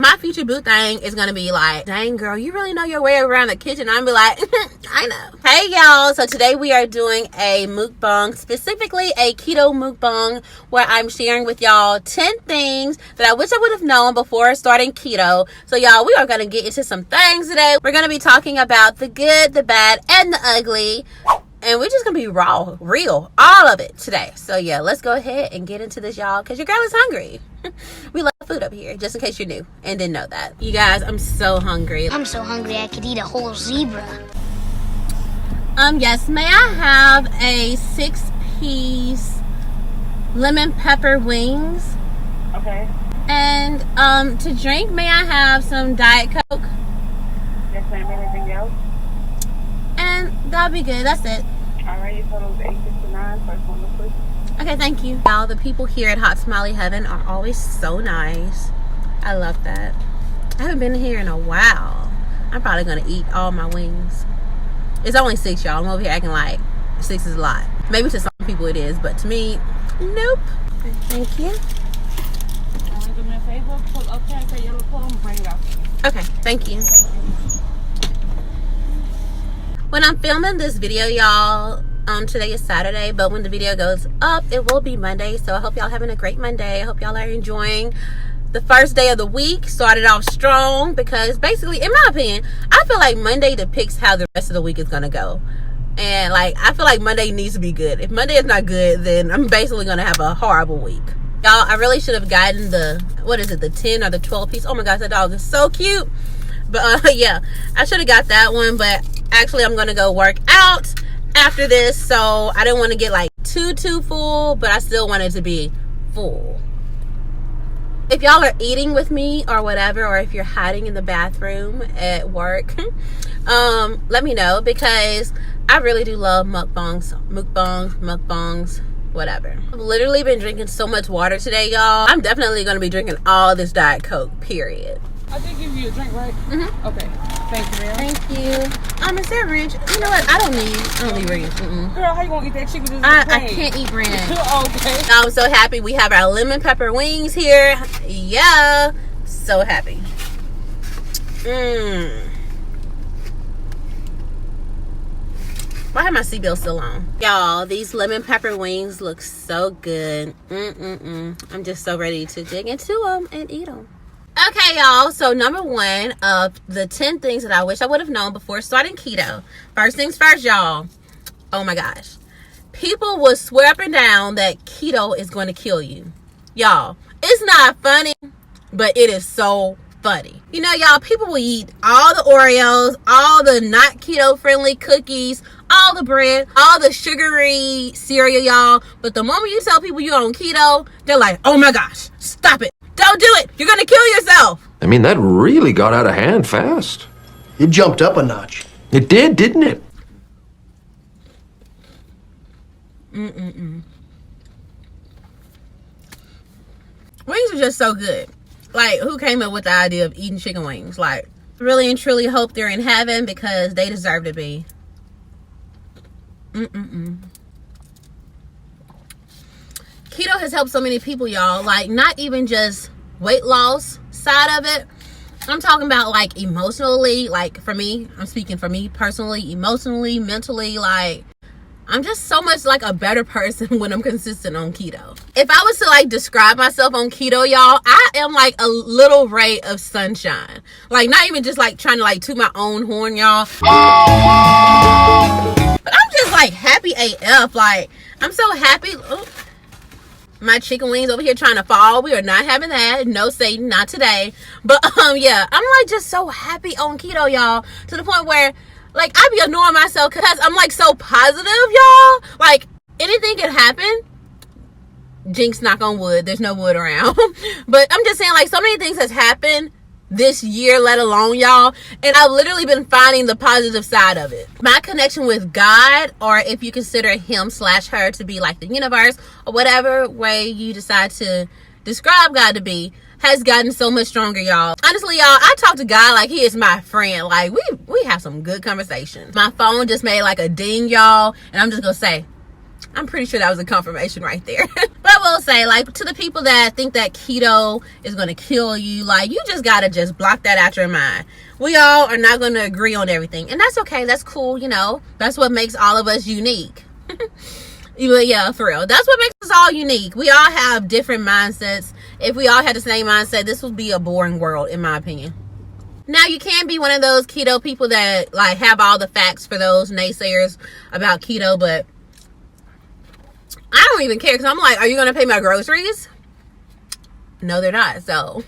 My future boo thing is gonna be like, dang girl, you really know your way around the kitchen. I'm be like, I know. Hey y'all, so today we are doing a mukbang, specifically a keto mukbang, where I'm sharing with y'all 10 things that I wish I would have known before starting keto. So y'all, we are gonna get into some things today. We're gonna be talking about the good, the bad, and the ugly. And we're just gonna be raw, real, all of it today. So yeah, let's go ahead and get into this, y'all, because your girl is hungry. We love food up here, just in case you're new and didn't know that. You guys, I'm so hungry. I'm so hungry I could eat a whole zebra. Yes, may I have a 6-piece lemon pepper wings? Okay. And to drink, may I have some Diet Coke? Yes, ma'am. Anything else? And that'll be good. That's it. Alright, your total is $8.69. First one, please. Okay, thank you. All the people here at Hot Smiley Heaven are always so nice. I love that. I haven't been here in a while. I'm probably gonna eat all my wings. It's only 6, y'all. I'm over here acting like 6 is a lot. Maybe to some people it is, but to me, nope. Okay, thank you. Do me a favor. Pull up that yellow pull and bring it out. Okay, thank you. When I'm filming this video, y'all, today is Saturday, but when the video goes up, it will be Monday. So I hope y'all having a great Monday. I hope y'all are enjoying the first day of the week. Started off strong because basically, in my opinion, I feel like Monday depicts how the rest of the week is going to go. And like, I feel like Monday needs to be good. If Monday is not good, then I'm basically going to have a horrible week. Y'all, I really should have gotten the, what is it, the 10 or the 12 piece. Oh my gosh, that dog is so cute. But yeah, I should have got that one, but actually I'm going to go work out after this, so I didn't want to get like too full, but I still wanted to be full. If y'all are eating with me or whatever, or if you're hiding in the bathroom at work, let me know, because I really do love mukbangs, whatever. I've literally been drinking so much water today, y'all. I'm definitely going to be drinking all this Diet Coke, period. I did give you a drink, right? Mm-hmm. Okay. Thank you, ma'am. Thank you. Is there ranch? You know what? I don't need ranch. Girl, how you gonna eat that chicken? I can't eat ranch. Okay. I'm so happy we have our lemon pepper wings here. Yeah. So happy. Why have my seatbelt still on? Y'all, these lemon pepper wings look so good. I'm just so ready to dig into them and eat them. Okay, y'all, so number 1 of the 10 things that I wish I would have known before starting keto. First things first, y'all. Oh my gosh. People will swear up and down that keto is going to kill you. Y'all, it's not funny, but it is so funny. You know, y'all, people will eat all the Oreos, all the not keto friendly cookies, all the bread, all the sugary cereal, y'all. But the moment you tell people you're on keto, they're like, oh my gosh, stop it. Don't do it. You're going to kill yourself. I mean, that really got out of hand fast. It jumped up a notch. It did, didn't it? Wings are just so good. Like, who came up with the idea of eating chicken wings? Like, really and truly hope they're in heaven, because they deserve to be. Keto has helped so many people, y'all. Like, not even just weight loss side of it. I'm talking about like emotionally. Like, for me, I'm speaking for me personally, emotionally, mentally. Like, I'm just so much like a better person when I'm consistent on keto. If I was to like describe myself on keto, y'all, I am like a little ray of sunshine. Like, not even just like trying to like toot my own horn, y'all. But I'm just like happy AF. Like, I'm so happy. Ooh. My chicken wings over here trying to fall. We are not having that. No, Satan, not today. But yeah, I'm like just so happy on keto, y'all, to the point where like I be annoying myself because I'm like so positive, y'all. Like, anything can happen. Jinx, knock on wood. There's no wood around. But I'm just saying, like, so many things has happened this year, let alone, y'all, and I've literally been finding the positive side of it. My connection with God, or if you consider him/her to be like the universe, or whatever way you decide to describe God to be, has gotten so much stronger, y'all. Honestly, y'all, I talk to God like he is my friend. Like, we have some good conversations. My phone just made like a ding, y'all, and I'm just gonna say, I'm pretty sure that was a confirmation right there. But I will say, like, to the people that think that keto is going to kill you, like, you just got to just block that out your mind. We all are not going to agree on everything. And that's okay. That's cool, you know. That's what makes all of us unique. But yeah, for real. That's what makes us all unique. We all have different mindsets. If we all had the same mindset, this would be a boring world, in my opinion. Now, you can be one of those keto people that, like, have all the facts for those naysayers about keto, but I don't even care, because I'm like, are you going to pay my groceries? No, they're not. So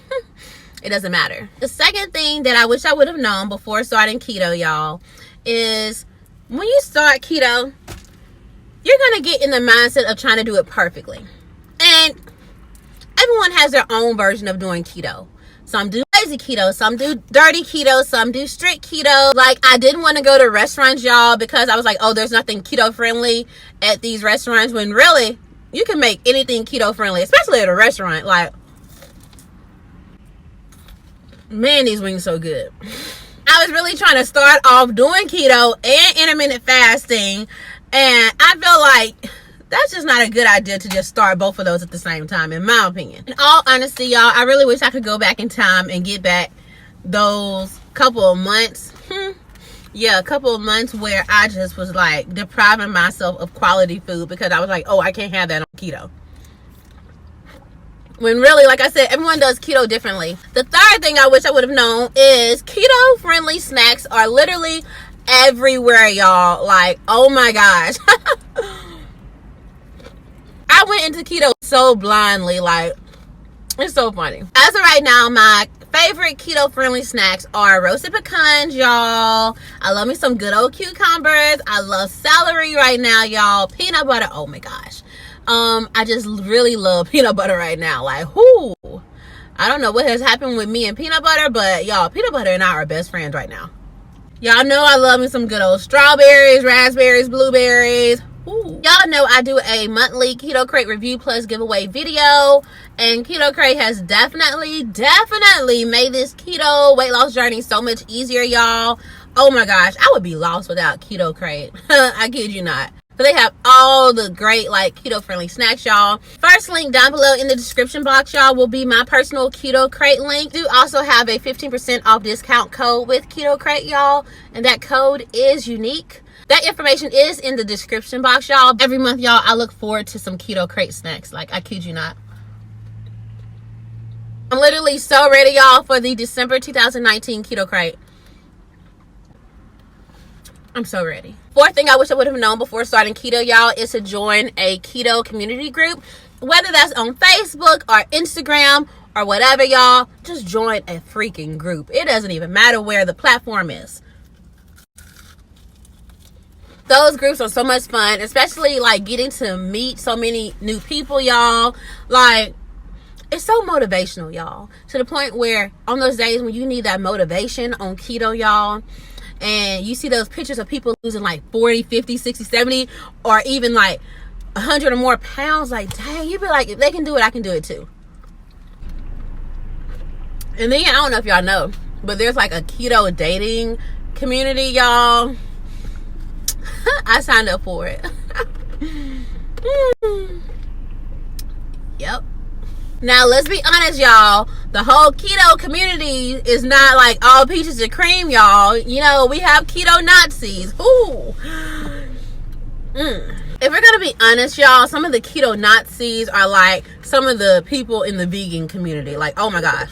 it doesn't matter. The second thing that I wish I would have known before starting keto, y'all, is when you start keto, you're going to get in the mindset of trying to do it perfectly. And everyone has their own version of doing keto. Some do lazy keto, some do dirty keto, some do strict keto. Like, I didn't want to go to restaurants, y'all, because I was like, oh, there's nothing keto friendly at these restaurants, when really you can make anything keto friendly, especially at a restaurant. Like, man, these wings so good. I was really trying to start off doing keto and intermittent fasting, and I feel like that's just not a good idea to just start both of those at the same time, in my opinion. In all honesty, y'all, I really wish I could go back in time and get back those couple of months. Yeah, a couple of months where I just was like depriving myself of quality food because I was like, oh, I can't have that on keto. When really, like I said, everyone does keto differently. The third thing I wish I would have known is keto friendly snacks are literally everywhere, y'all. Like, oh my gosh. I went into keto so blindly, like, it's so funny. As of right now, my favorite keto friendly snacks are roasted pecans, y'all. I love me some good old cucumbers. I love celery right now, y'all. Peanut butter, oh my gosh. I just really love peanut butter right now. Like, whoo. I don't know what has happened with me and peanut butter, but y'all, peanut butter and I are best friends right now. Y'all know I love me some good old strawberries, raspberries, blueberries. Ooh. Y'all know I do a monthly Keto Crate review plus giveaway video, and Keto Crate has definitely made this keto weight loss journey so much easier, y'all. Oh my gosh, I would be lost without Keto Crate. I kid you not. So they have all the great, like, keto friendly snacks, y'all. First link down below in the description box, y'all, will be my personal Keto Crate link. Do also have a 15% off discount code with Keto Crate, y'all, and that code is unique. That information is in the description box, y'all. Every month, y'all, I look forward to some Keto Crate snacks. Like, I kid you not. I'm literally so ready, y'all, for the December 2019 Keto Crate. I'm so ready. Fourth thing I wish I would have known before starting keto, y'all, is to join a keto community group. Whether that's on Facebook or Instagram or whatever, y'all, just join a freaking group. It doesn't even matter where the platform is. Those groups are so much fun, especially like getting to meet so many new people, y'all. Like, it's so motivational, y'all, to the point where on those days when you need that motivation on keto, y'all, and you see those pictures of people losing like 40, 50, 60, 70, or even like 100 or more pounds, like, dang, you be like, if they can do it, I can do it too. And then, I don't know if y'all know, but there's like a keto dating community, y'all. I signed up for it. Yep. Now, let's be honest, y'all. The whole keto community is not like all peaches and cream, y'all. You know, we have keto Nazis. Ooh. If we're gonna be honest, y'all, some of the keto Nazis are like some of the people in the vegan community. Like, oh my gosh.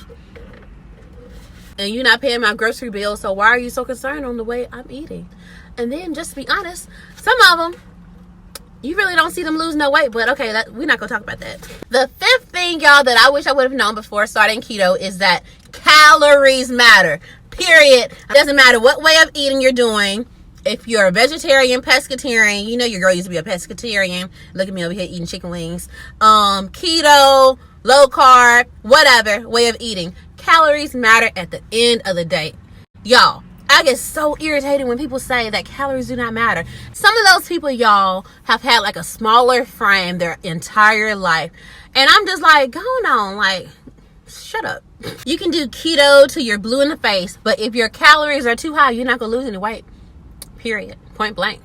And you're not paying my grocery bill, so why are you so concerned on the way I'm eating? And then, just to be honest, some of them, you really don't see them lose no weight, but okay, we're not gonna talk about that. The fifth thing, y'all, that I wish I would have known before starting keto is that calories matter, period. It doesn't matter what way of eating you're doing. If you're a vegetarian, pescatarian, you know your girl used to be a pescatarian. Look at me over here eating chicken wings. Keto, low carb, whatever way of eating. Calories matter at the end of the day. Y'all, I get so irritated when people say that calories do not matter. Some of those people, y'all, have had like a smaller frame their entire life. And I'm just like, go on, like, shut up. You can do keto till you're blue in the face, but if your calories are too high, you're not going to lose any weight. Period. Point blank.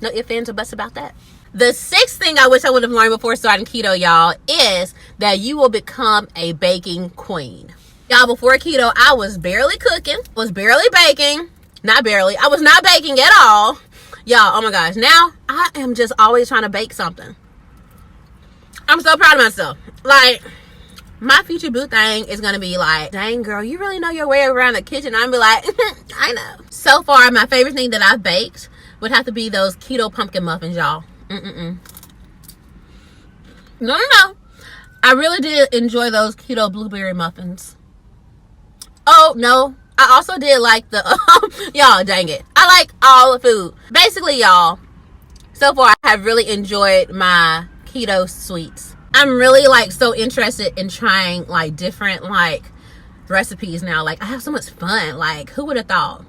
No ifs, ands, or buts about that. The sixth thing I wish I would have learned before starting keto, y'all, is that you will become a baking queen. Y'all, before keto, I was barely cooking, was barely baking. Not barely. I was not baking at all. Y'all, oh my gosh. Now, I am just always trying to bake something. I'm so proud of myself. Like, my future boo thing is going to be like, dang, girl, you really know your way around the kitchen. I'm be like, I know. So far, my favorite thing that I've baked would have to be those keto pumpkin muffins, y'all. No. I really did enjoy those keto blueberry muffins. Oh, no. I also did like the, y'all, dang it. I like all the food. Basically, y'all, so far I have really enjoyed my keto sweets. I'm really like so interested in trying like different like recipes now. Like I have so much fun. Like who would have thought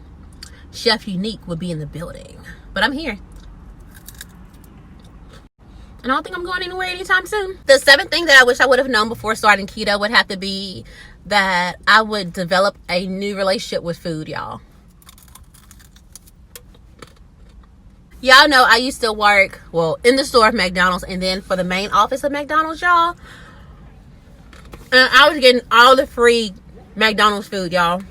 Chef Unique would be in the building? But I'm here. And I don't think I'm going anywhere anytime soon. The seventh thing that I wish I would have known before starting keto would have to be that I would develop a new relationship with food, y'all. Y'all know I used to work, well, in the store of McDonald's and then for the main office of McDonald's, y'all. And I was getting all the free McDonald's food, y'all.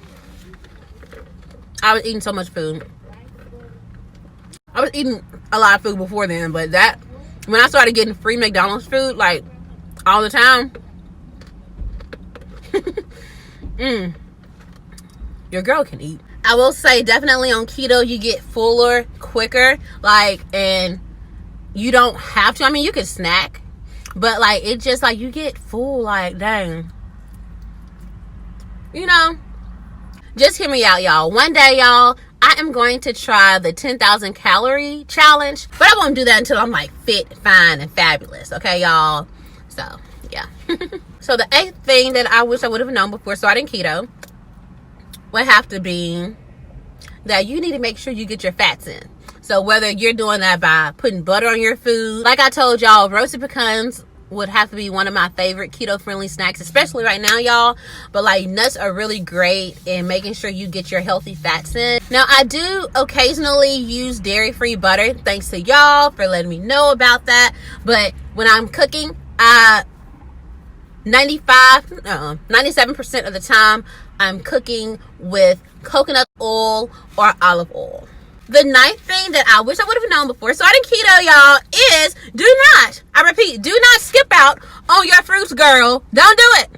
I was eating so much food. I was eating a lot of food before then, but that, when I started getting free McDonald's food, like, all the time, your girl can eat. I will say definitely on keto you get fuller quicker, like, and you don't have to, I mean you can snack, but like it just like you get full, like dang, you know. Just hear me out, y'all. One day, y'all, I am going to try the 10,000 calorie challenge, but I won't do that until I'm like fit, fine, and fabulous, okay, y'all? So yeah. So the eighth thing that I wish I would have known before starting keto would have to be that you need to make sure you get your fats in. So whether you're doing that by putting butter on your food, like I told y'all, roasted pecans would have to be one of my favorite keto friendly snacks, especially right now, y'all. But like nuts are really great in making sure you get your healthy fats in. Now I do occasionally use dairy-free butter, thanks to y'all for letting me know about that. But when I'm cooking, 97% of the time I'm cooking with coconut oil or olive oil. The ninth thing that I wish I would have known before starting keto, y'all, is do not, I repeat, do not skip out on your fruits, girl. Don't do it.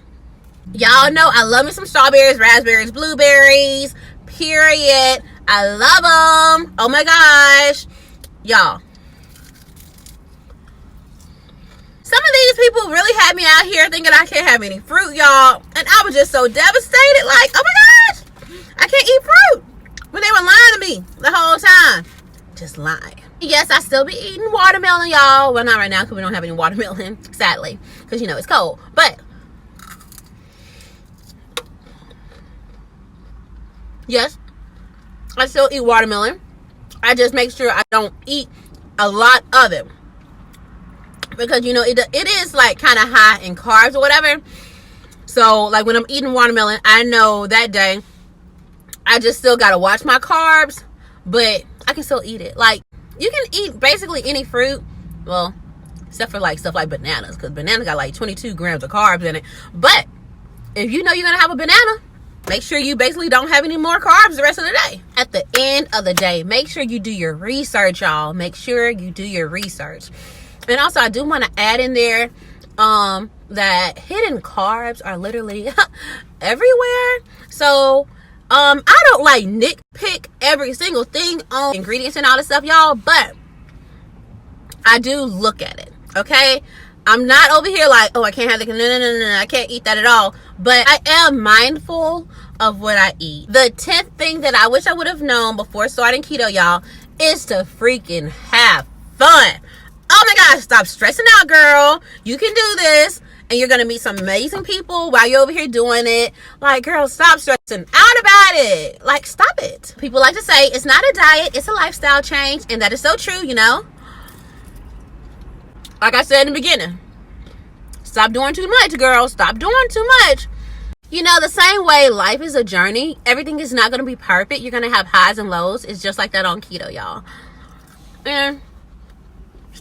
Y'all know I love me some strawberries, raspberries, blueberries, period. I love them. Oh my gosh. Y'all, some of these people really had me out here thinking I can't have any fruit, y'all. And I was just so devastated. Like, oh my gosh, I can't eat fruit. When they were lying to me the whole time. Just lying. Yes, I still be eating watermelon, y'all. Well, not right now because we don't have any watermelon, sadly. Because, you know, it's cold. But, yes, I still eat watermelon. I just make sure I don't eat a lot of it. Because, you know, it is like kind of high in carbs or whatever. So, like when I'm eating watermelon, I know that day I just still got to watch my carbs. But I can still eat it. Like, you can eat basically any fruit. Well, except for like stuff like bananas. Because bananas got like 22 grams of carbs in it. But if you know you're going to have a banana, make sure you basically don't have any more carbs the rest of the day. At the end of the day, make sure you do your research, y'all. Make sure you do your research. And also, I do want to add in there that hidden carbs are literally everywhere. So, I don't like nitpick every single thing on ingredients and all this stuff, y'all. But I do look at it, okay? I'm not over here like, oh, I can't have no, I can't eat that at all. But I am mindful of what I eat. The 10th thing that I wish I would have known before starting keto, y'all, is to freaking have fun. Oh my gosh, stop stressing out, girl. You can do this. And you're going to meet some amazing people while you're over here doing it. Like, girl, stop stressing out about it. Like, stop it. People like to say, it's not a diet, it's a lifestyle change. And that is so true, you know. Like I said in the beginning, stop doing too much, girl. Stop doing too much. You know, the same way life is a journey. Everything is not going to be perfect. You're going to have highs and lows. It's just like that on keto, y'all. And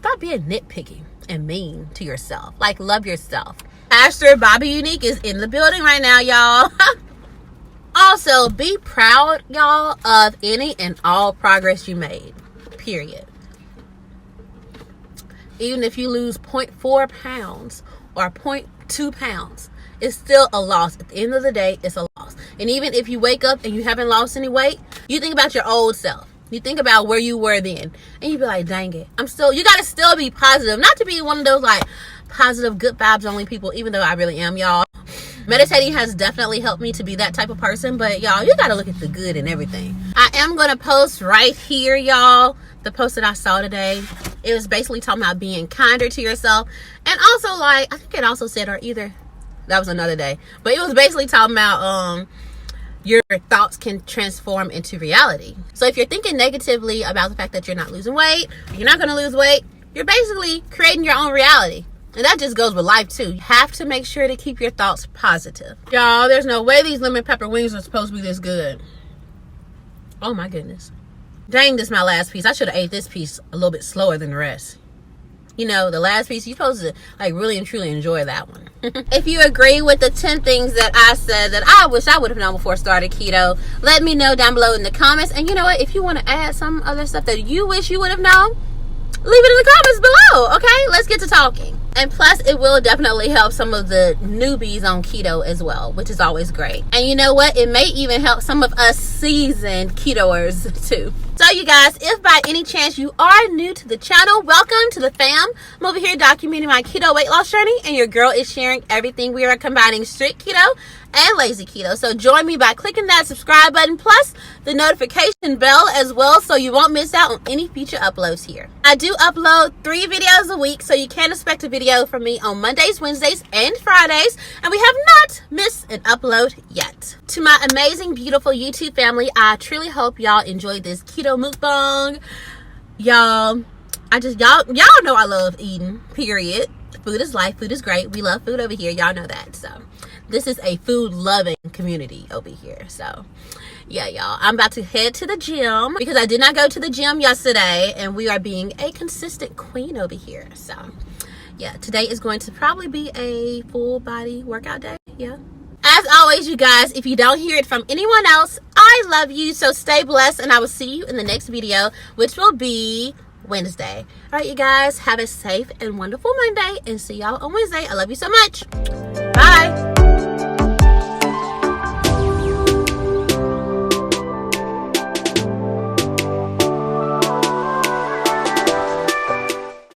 stop being nitpicky and mean to yourself. Like, love yourself. Pastor Bobbie Unique is in the building right now, y'all. Also, be proud, y'all, of any and all progress you made. Period. Even if you lose 0.4 pounds or 0.2 pounds, it's still a loss. At the end of the day, it's a loss. And even if you wake up and you haven't lost any weight, you think about your old self. You think about where you were then. And you be like, dang it. You got to still be positive. Not to be one of those, like, positive, good vibes only people, even though I really am, y'all. Meditating has definitely helped me to be that type of person. But, y'all, you got to look at the good in everything. I am going to post right here, y'all, the post that I saw today. It was basically talking about being kinder to yourself. And also, like, I think it also said, or either, that was another day. But it was basically talking about your thoughts can transform into reality. So if you're thinking negatively about the fact that you're not losing weight, you're not going to lose weight, you're basically creating your own reality. And that just goes with life too. You have to make sure to keep your thoughts positive. Y'all, there's no way these lemon pepper wings are supposed to be this good. Oh my goodness. Dang, this is my last piece. I should have ate this piece a little bit slower than the rest. You know, the last piece, you're supposed to like really and truly enjoy that one. If you agree with the 10 things that I said that I wish I would have known before I started keto, let me know down below in the comments. And you know what? If you want to add some other stuff that you wish you would have known, leave it in the comments below. Okay, let's get to talking. And plus, it will definitely help some of the newbies on keto as well, which is always great. And you know what? It may even help some of us seasoned ketoers too. So you guys, if by any chance you are new to the channel, welcome to the fam. I'm over here documenting my keto weight loss journey, and your girl is sharing everything. We are combining strict keto and lazy keto. So join me by clicking that subscribe button, plus the notification bell as well, so you won't miss out on any future uploads here. I do upload 3 videos a week, so you can expect a video from me on Mondays, Wednesdays, and Fridays, and we have not missed an upload yet. To my amazing, beautiful YouTube family, I truly hope y'all enjoyed this keto mukbang. Y'all know I love eating, period. Food is life, food is great. We love food over here, y'all know that. So this is a food loving community over here. So yeah, y'all, I'm about to head to the gym because I did not go to the gym yesterday, and we are being a consistent queen over here. So yeah, today is going to probably be a full body workout day. Yeah. As always, you guys, if you don't hear it from anyone else, I love you. So stay blessed, and I will see you in the next video, which will be Wednesday. All right, you guys, have a safe and wonderful Monday, and see y'all on Wednesday. I love you so much. Bye.